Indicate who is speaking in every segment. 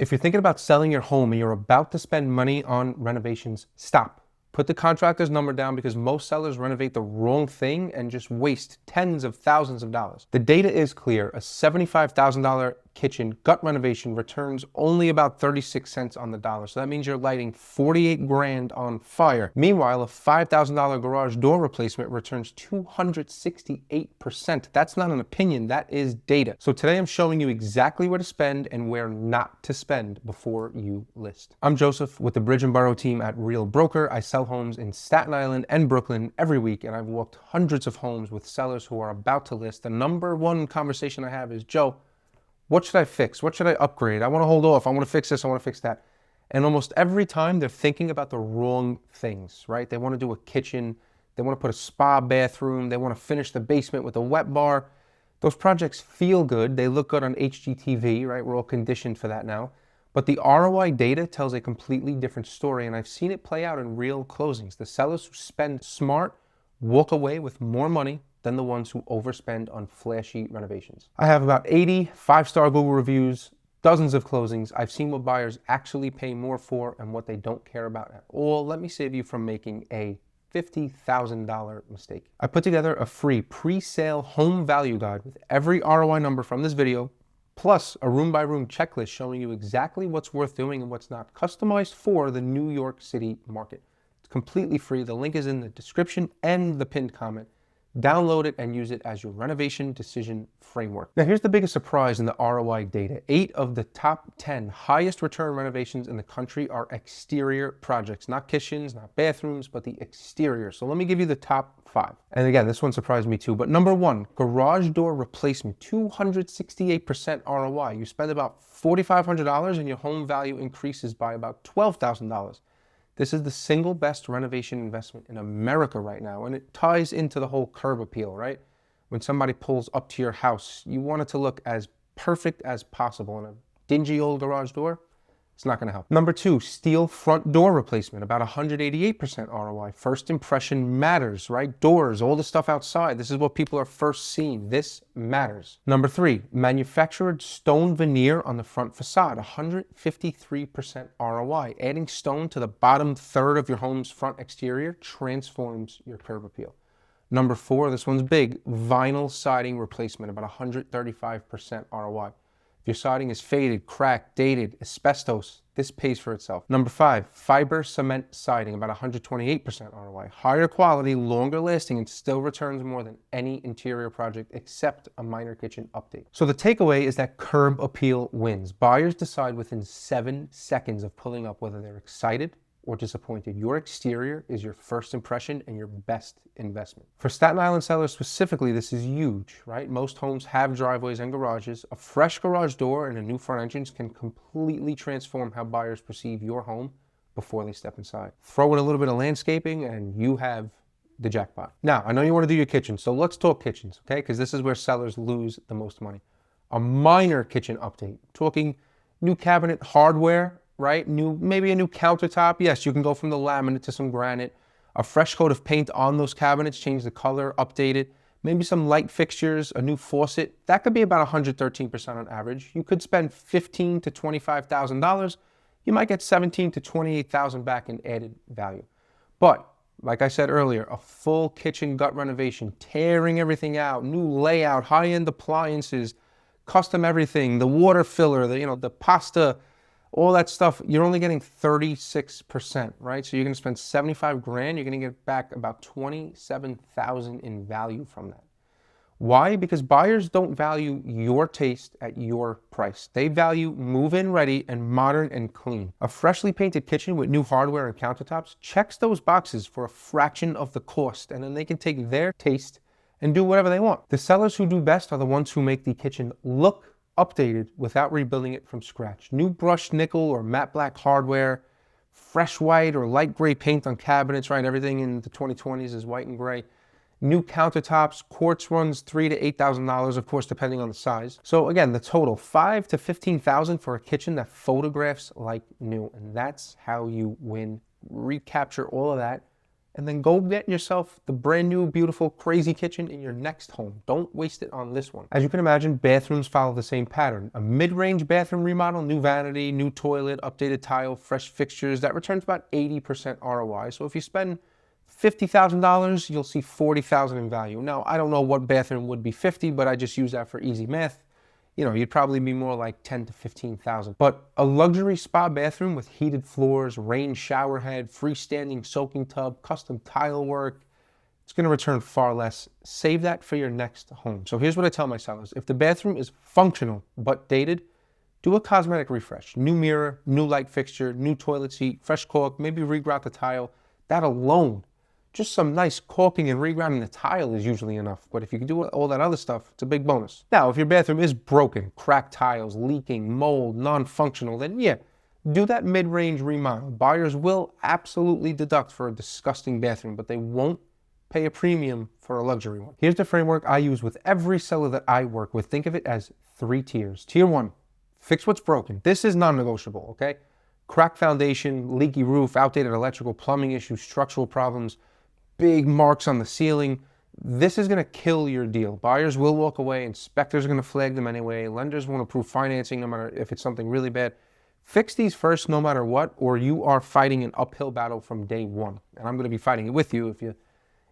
Speaker 1: If you're thinking about selling your home and you're about to spend money on renovations, stop. Put the contractor's number down because most sellers renovate the wrong thing and just waste tens of thousands of dollars. The data is clear. A $75,000 kitchen gut renovation returns only about 36 cents on the dollar. So that means you're lighting 48 grand on fire. Meanwhile, a $5,000 garage door replacement returns 268%. That's not an opinion, that is data. So today I'm showing you exactly where to spend and where not to spend before you list. I'm Joseph with the Bridge and Boro Team at Real Broker. I sell homes in Staten Island and Brooklyn every week, and I've walked hundreds of homes with sellers who are about to list. The number one conversation I have is, Joe, what should I fix? What should I upgrade? I want to hold off. I want to fix this. I want to fix that. And almost every time they're thinking about the wrong things, right? They want to do a kitchen. They want to put a spa bathroom. They want to finish the basement with a wet bar. Those projects feel good. They look good on HGTV, right? We're all conditioned for that now. But the ROI data tells a completely different story, and I've seen it play out in real closings. The sellers who spend smart walk away with more money than the ones who overspend on flashy renovations. I have about 80 five-star Google reviews, dozens of closings. I've seen what buyers actually pay more for and what they don't care about at all. Let me save you from making a $50,000 mistake. I put together a free pre-sale home value guide with every ROI number from this video, plus a room-by-room checklist showing you exactly what's worth doing and what's not, customized for the New York City market. It's completely free. The link is in the description and the pinned comment. Download it and use it as your renovation decision framework. Now, here's the biggest surprise in the ROI data. 8 of the top 10 highest return renovations in the country are exterior projects, not kitchens, not bathrooms, but the exterior. So let me give you the top 5. And again, this one surprised me too. But number 1, garage door replacement, 268% ROI. You spend about $4,500 and your home value increases by about $12,000. This is the single best renovation investment in America right now, and it ties into the whole curb appeal, right? When somebody pulls up to your house, you want it to look as perfect as possible, and a dingy old garage door, it's not gonna help. Number 2, steel front door replacement, about 188% ROI. First impression matters, right? Doors, all the stuff outside, this is what people are first seeing. This matters. Number 3, manufactured stone veneer on the front facade, 153% ROI. Adding stone to the bottom third of your home's front exterior transforms your curb appeal. Number 4, this one's big, vinyl siding replacement, about 135% ROI. If your siding is faded, cracked, dated, asbestos, this pays for itself. Number 5, fiber cement siding, about 128% ROI. Higher quality, longer lasting, and still returns more than any interior project except a minor kitchen update. So the takeaway is that curb appeal wins. Buyers decide within 7 seconds of pulling up whether they're excited or disappointed. Your exterior is your first impression and your best investment. For Staten Island sellers specifically, this is huge, right? Most homes have driveways and garages. A fresh garage door and a new front entrance can completely transform how buyers perceive your home before they step inside. Throw in a little bit of landscaping and you have the jackpot. Now, I know you want to do your kitchen, so let's talk kitchens, okay? Because this is where sellers lose the most money. A minor kitchen update, talking new cabinet hardware, right? Maybe a new countertop. Yes, you can go from the laminate to some granite. A fresh coat of paint on those cabinets, change the color, update it. Maybe some light fixtures, a new faucet. That could be about 113% on average. You could spend $15,000 to $25,000. You might get $17,000 to $28,000 back in added value. But like I said earlier, a full kitchen gut renovation, tearing everything out, new layout, high-end appliances, custom everything, the water filler, the pasta, all that stuff, you're only getting 36%, right? So you're gonna spend 75 grand, you're gonna get back about 27,000 in value from that. Why? Because buyers don't value your taste at your price. They value move-in ready and modern and clean. A freshly painted kitchen with new hardware and countertops checks those boxes for a fraction of the cost, and then they can take their taste and do whatever they want. The sellers who do best are the ones who make the kitchen look updated without rebuilding it from scratch. New brushed nickel or matte black hardware, fresh white or light gray paint on cabinets, right? Everything in the 2020s is white and gray. New countertops, quartz runs $3,000 to $8,000, of course, depending on the size. So again, the total $5,000 to $15,000 for a kitchen that photographs like new, and that's how you win. Recapture all of that and then go get yourself the brand new, beautiful, crazy kitchen in your next home. Don't waste it on this one. As you can imagine, bathrooms follow the same pattern. A mid-range bathroom remodel, new vanity, new toilet, updated tile, fresh fixtures, that returns about 80% ROI. So if you spend $50,000, you'll see $40,000 in value. Now, I don't know what bathroom would be 50, but I just use that for easy math. You know, you'd probably be more like 10 to 15,000. But a luxury spa bathroom with heated floors, rain shower head, freestanding soaking tub, custom tile work, it's going to return far less. Save that for your next home. So here's what I tell my sellers. If the bathroom is functional but dated, do a cosmetic refresh. New mirror, new light fixture, new toilet seat, fresh caulk, maybe regrout the tile. That alone, just some nice caulking and regrounding the tile is usually enough. But if you can do all that other stuff, it's a big bonus. Now, if your bathroom is broken, cracked tiles, leaking, mold, non-functional, then yeah, do that mid-range remodel. Buyers will absolutely deduct for a disgusting bathroom, but they won't pay a premium for a luxury one. Here's the framework I use with every seller that I work with. Think of it as 3 tiers. Tier 1, fix what's broken. This is non-negotiable, okay? Cracked foundation, leaky roof, outdated electrical, plumbing issues, structural problems, big marks on the ceiling. This is going to kill your deal. Buyers will walk away. Inspectors are going to flag them anyway. Lenders won't approve financing no matter if it's something really bad. Fix these first no matter what, or you are fighting an uphill battle from day one. And I'm going to be fighting it with you if you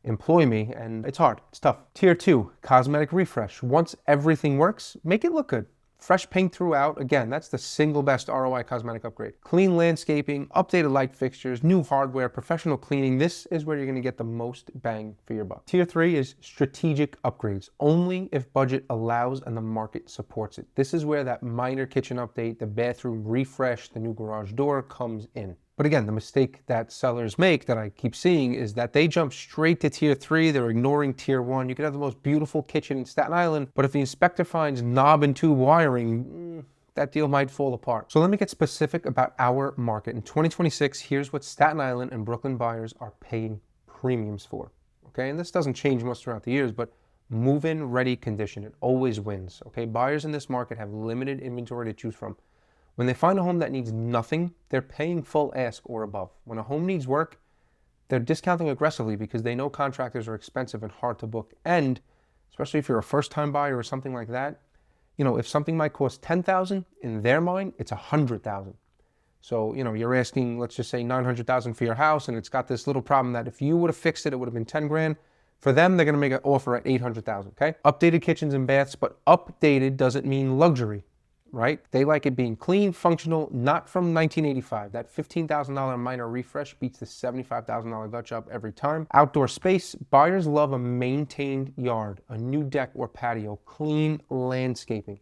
Speaker 1: employ me, and it's hard. It's tough. Tier 2, cosmetic refresh. Once everything works, make it look good. Fresh paint throughout. Again, that's the single best ROI cosmetic upgrade. Clean landscaping, updated light fixtures, new hardware, professional cleaning. This is where you're going to get the most bang for your buck. Tier 3 is strategic upgrades, only if budget allows and the market supports it. This is where that minor kitchen update, the bathroom refresh, the new garage door comes in. But again, the mistake that sellers make that I keep seeing is that they jump straight to tier 3. They're ignoring tier 1. You could have the most beautiful kitchen in Staten Island, but if the inspector finds knob and tube wiring, that deal might fall apart. So let me get specific about our market. In 2026, here's what Staten Island and Brooklyn buyers are paying premiums for. Okay, and this doesn't change much throughout the years, but move-in ready condition, it always wins. Okay, buyers in this market have limited inventory to choose from. When they find a home that needs nothing, they're paying full ask or above. When a home needs work, they're discounting aggressively because they know contractors are expensive and hard to book. And especially if you're a first-time buyer or something like that, you know, if something might cost $10,000, in their mind, it's $100,000. So, you know, you're asking, let's just say $900,000 for your house, and it's got this little problem that if you would have fixed it, it would have been 10 grand. For them, they're going to make an offer at $800,000, okay? Updated kitchens and baths, but updated doesn't mean luxury. Right? They like it being clean, functional, not from 1985. That $15,000 minor refresh beats the $75,000 gut job every time. Outdoor space, buyers love a maintained yard, a new deck or patio, clean landscaping.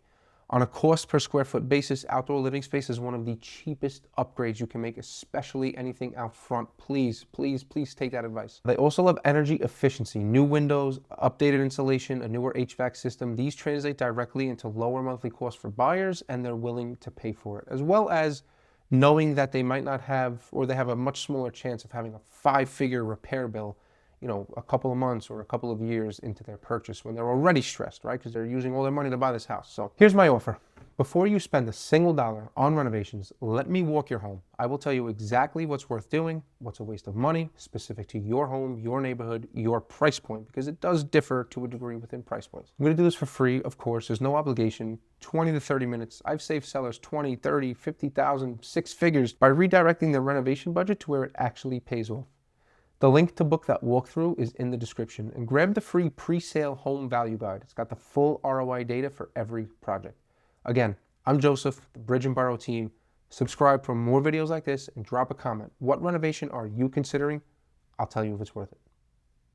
Speaker 1: On a cost per square foot basis, outdoor living space is one of the cheapest upgrades you can make, especially anything out front. Please, please, please take that advice. They also love energy efficiency, new windows, updated insulation, a newer HVAC system. These translate directly into lower monthly costs for buyers, and they're willing to pay for it, as well as knowing that they might not have, or they have a much smaller chance of having a 5-figure repair bill, you know, a couple of months or a couple of years into their purchase when they're already stressed, right? Because they're using all their money to buy this house. So here's my offer. Before you spend a single dollar on renovations, let me walk your home. I will tell you exactly what's worth doing, what's a waste of money, specific to your home, your neighborhood, your price point, because it does differ to a degree within price points. I'm going to do this for free, of course. There's no obligation. 20 to 30 minutes. I've saved sellers 20, 30, 50,000, 6 figures by redirecting their renovation budget to where it actually pays off. The link to book that walkthrough is in the description, and grab the free pre-sale home value guide. It's got the full ROI data for every project. Again, I'm Joseph, the Bridge and Boro team. Subscribe for more videos like this and drop a comment. What renovation are you considering? I'll tell you if it's worth it.